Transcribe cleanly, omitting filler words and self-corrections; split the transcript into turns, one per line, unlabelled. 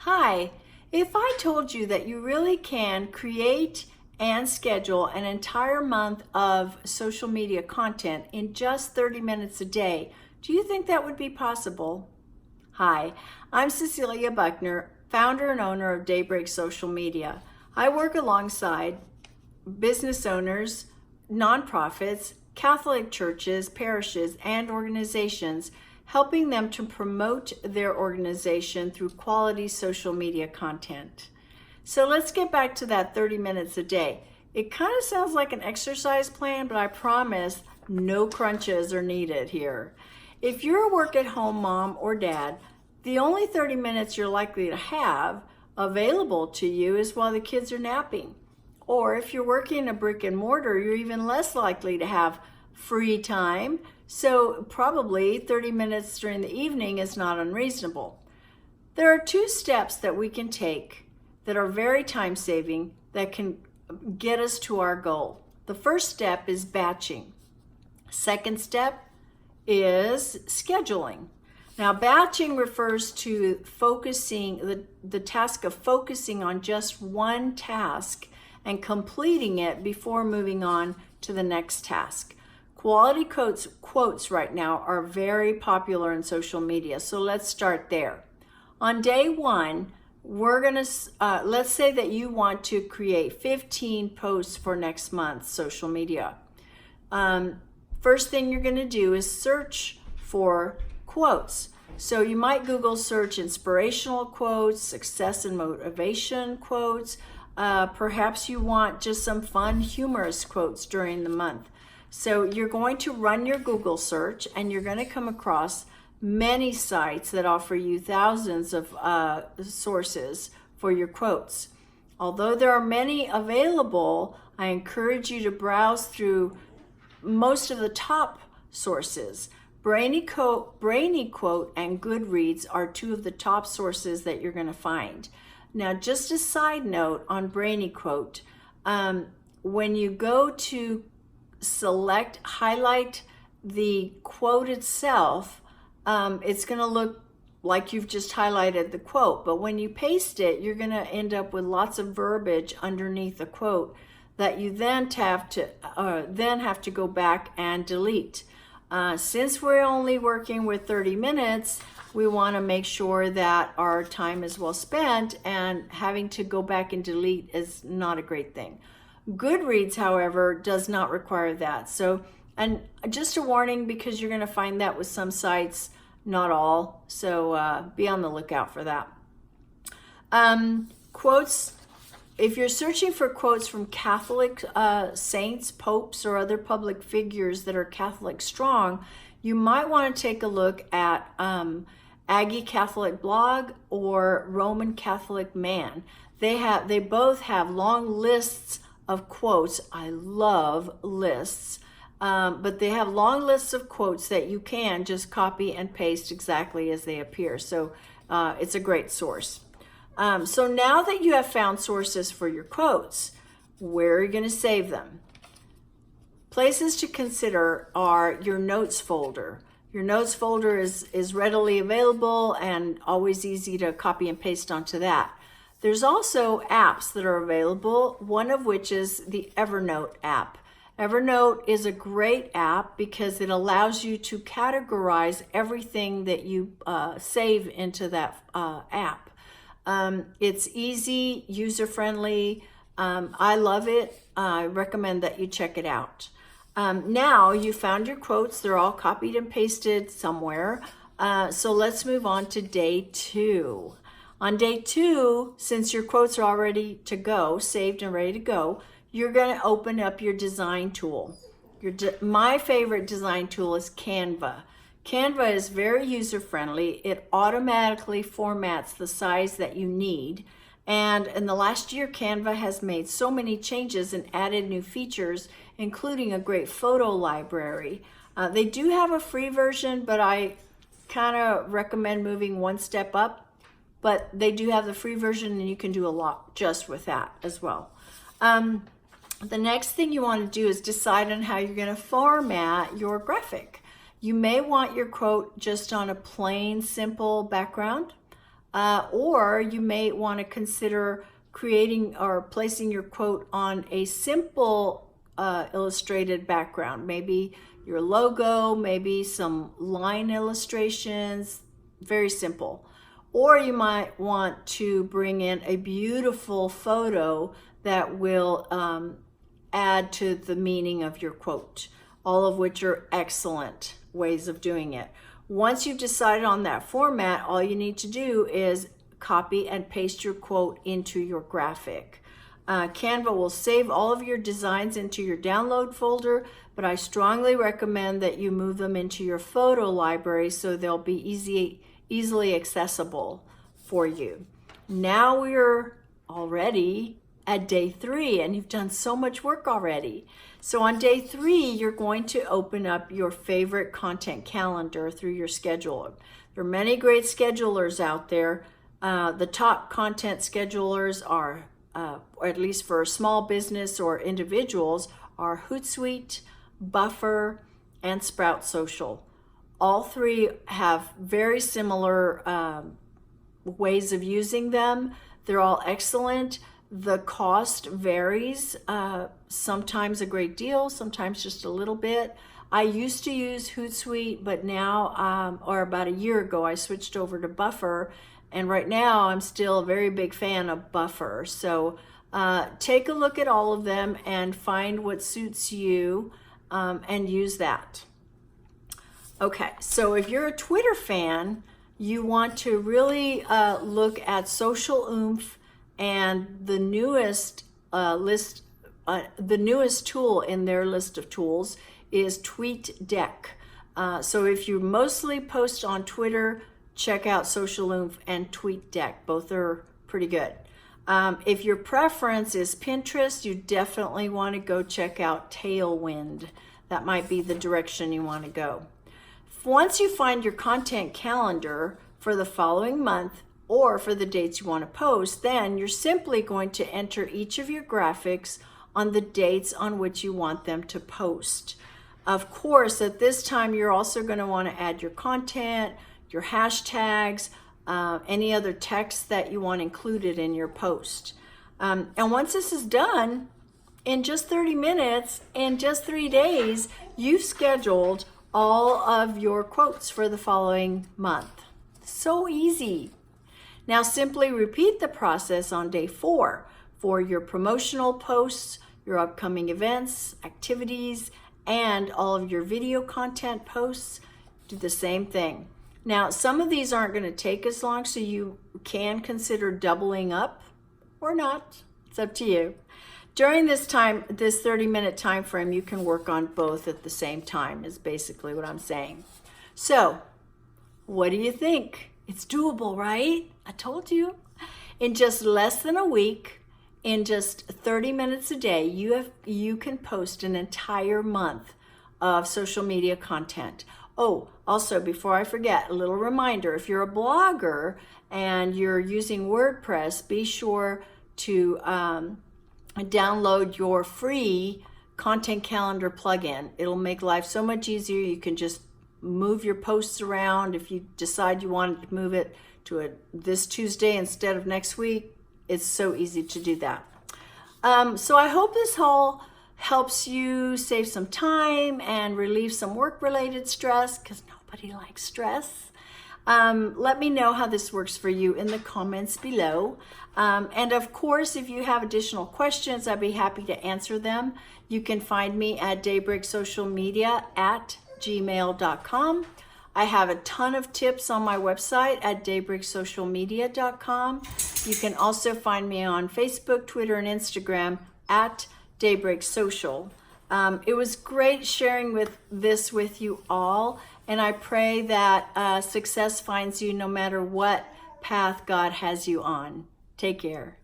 Hi, if I told you that you really can create and schedule an entire month of social media content in just 30 minutes a day, do you think that would be possible? Hi, I'm Cecilia Buckner, founder and owner of Daybreak Social Media. I work alongside business owners, nonprofits, Catholic churches, parishes, and organizations, helping them to promote their organization through quality social media content. So let's get back to that 30 minutes a day. It kind of sounds like an exercise plan, but I promise no crunches are needed here. If you're a work-at-home mom or dad, the only 30 minutes you're likely to have available to you is while the kids are napping. Or if you're working in a brick and mortar, you're even less likely to have free time. So probably 30 minutes during the evening is not unreasonable. There are two steps that we can take that are very time-saving that can get us to our goal. The first step is batching. Second step is scheduling. Now, batching refers to focusing, the task of focusing on just one task and completing it before moving on to the next task. Quality quotes right now are very popular in social media, so let's start there. On day one, we're gonna, let's say that you want to create 15 posts for next month's social media. First thing you're gonna do is search for quotes. So you might Google search inspirational quotes, success and motivation quotes. Perhaps you want just some fun, humorous quotes during the month. So you're going to run your Google search and you're going to come across many sites that offer you thousands of sources for your quotes. Although there are many available, I encourage you to browse through most of the top sources. Brainy Quote and Goodreads are two of the top sources that you're going to find. Now, just a side note on Brainy Quote, when you go to highlight the quote itself, it's going to look like you've just highlighted the quote. But when you paste it, you're going to end up with lots of verbiage underneath the quote that you then have to go back and delete. Since we're only working with 30 minutes, we want to make sure that our time is well spent, and having to go back and delete is not a great thing. Goodreads, however, does not require that. So, and just a warning, because you're going to find that with some sites, not all. So be on the lookout for that. Quotes. If you're searching for quotes from Catholic saints, popes, or other public figures that are Catholic strong, you might want to take a look at Aggie Catholic Blog or Roman Catholic Man. They both have long lists of quotes. I love lists, but they have long lists of quotes that you can just copy and paste exactly as they appear. So it's a great source. So now that you have found sources for your quotes, where are you going to save them? Places to consider are your notes folder. Your notes folder is readily available and always easy to copy and paste onto that. There's also apps that are available, one of which is the Evernote app. Evernote is a great app because it allows you to categorize everything that you save into that app. It's easy, user-friendly. I love it. I recommend that you check it out. Now you found your quotes. They're all copied and pasted somewhere. So let's move on to day 2. On day 2, since your quotes are all ready to go, saved and ready to go, you're going to open up your design tool. My favorite design tool is Canva. Canva is very user-friendly. It automatically formats the size that you need. And in the last year, Canva has made so many changes and added new features, including a great photo library. They do have a free version, but I kind of recommend moving one step up. But they do have the free version, and you can do a lot just with that as well. The next thing you want to do is decide on how you're going to format your graphic. You may want your quote just on a plain, simple background. Or you may want to consider creating or placing your quote on a simple illustrated background, maybe your logo, maybe some line illustrations, very simple. Or you might want to bring in a beautiful photo that will add to the meaning of your quote, all of which are excellent ways of doing it. Once you've decided on that format, all you need to do is copy and paste your quote into your graphic. Canva will save all of your designs into your download folder, but I strongly recommend that you move them into your photo library so they'll be easily accessible for you. Now we're already at day 3 and you've done so much work already. So on day 3, you're going to open up your favorite content calendar through your scheduler. There are many great schedulers out there. The top content schedulers are, or at least for small business or individuals, are Hootsuite, Buffer, and Sprout Social. All 3 have very similar ways of using them. They're all excellent. The cost varies, sometimes a great deal, sometimes just a little bit. I used to use Hootsuite, but now, or about a year ago, I switched over to Buffer. And right now, I'm still a very big fan of Buffer. So take a look at all of them and find what suits you and use that. Okay, so if you're a Twitter fan, you want to really look at Social Oomph, and the newest the newest tool in their list of tools is TweetDeck. So if you mostly post on Twitter, check out Social Oomph and TweetDeck. Both are pretty good. If your preference is Pinterest, you definitely want to go check out Tailwind. That might be the direction you want to go. Once you find your content calendar for the following month or for the dates you want to post, then you're simply going to enter each of your graphics on the dates on which you want them to post. Of course, at this time, you're also going to want to add your content, your hashtags, any other text that you want included in your post. And once this is done, in just 30 minutes, in just 3 days, you've scheduled all of your quotes for the following month. So easy. Now simply repeat the process on day 4 for your promotional posts, your upcoming events, activities, and all of your video content posts. Do the same thing. Now, some of these aren't going to take as long, so you can consider doubling up or not. It's up to you. During this time, this 30-minute time frame, you can work on both at the same time, is basically what I'm saying. So, what do you think? It's doable, right? I told you. In just less than a week, in just 30 minutes a day, you can post an entire month of social media content. Oh, also, before I forget, a little reminder, if you're a blogger and you're using WordPress, be sure to download your free content calendar plugin. It'll make life so much easier. You can just move your posts around. If you decide you want to move it to this Tuesday instead of next week, it's so easy to do that. So I hope this haul helps you save some time and relieve some work-related stress, because nobody likes stress. Let me know how this works for you in the comments below. And of course, if you have additional questions, I'd be happy to answer them. You can find me at daybreaksocialmedia@gmail.com. I have a ton of tips on my website at daybreaksocialmedia.com. You can also find me on Facebook, Twitter, and Instagram at Daybreak Social. It was great sharing this with you all, and I pray that success finds you no matter what path God has you on. Take care.